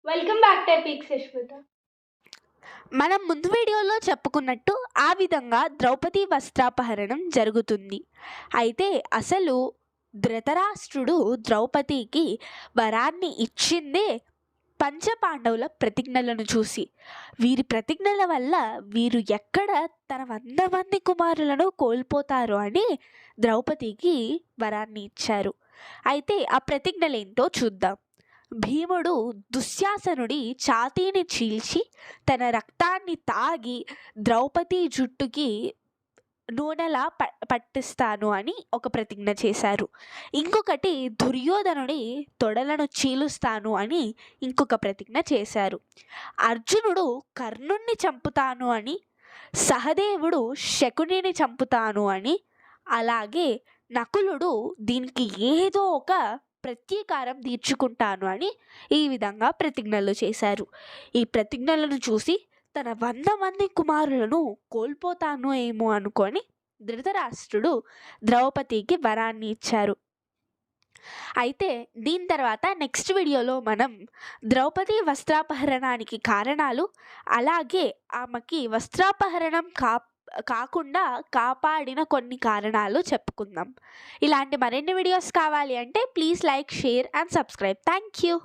Welcome back to epic Sushmita. మనం ముందు వీడియోలో చెప్పుకున్నట్టు ఆ విధంగా ద్రౌపది వస్త్రాపహరణం జరుగుతుంది. అయితే అసలు ధృతరాష్ట్రుడు ద్రౌపదికి వరాన్ని ఇచ్చిందే పంచపాండవుల ప్రతిజ్ఞలను చూసి. వీరి ప్రతిజ్ఞల వల్ల వీరు ఎక్కడ తన 100 మంది కుమారులను కోల్పోతారో అని ద్రౌపదికి వరాన్ని ఇచ్చారు. అయితే ఆ ప్రతిజ్ఞలేంటో చూద్దాం. భీముడు దుశ్శాసనుడి ఛాతీని చీల్చి తన రక్తాన్ని తాగి ద్రౌపది జుట్టుకి నూనెలా పట్టిస్తాను అని ఒక ప్రతిజ్ఞ చేశారు. ఇంకొకటి దుర్యోధనుడి తొడలను చీలుస్తాను అని ఇంకొక ప్రతిజ్ఞ చేశారు. అర్జునుడు కర్ణుణ్ణి చంపుతాను అని, సహదేవుడు శకునిని చంపుతాను అని, అలాగే నకులుడు దీనికి ఏదో ఒక ప్రతీకారం తీర్చుకుంటాను అని ఈ విధంగా ప్రతిజ్ఞలు చేశారు. ఈ ప్రతిజ్ఞలను చూసి తన 100 మంది కుమారులను కోల్పోతాను ఏమో అనుకొని ధృతరాష్ట్రుడు ద్రౌపదికి వరాన్ని ఇచ్చారు. అయితే దీని తర్వాత నెక్స్ట్ వీడియోలో మనం ద్రౌపది వస్త్రాపహరణానికి కారణాలు, అలాగే ఆమెకి వస్త్రాపహరణం కాకుండా కాపాడిన కొన్ని కారణాలు చెప్పుకుందాం. ఇలాంటి మరిన్ని వీడియోస్ కావాలి అంటే please like, share and subscribe. Thank you.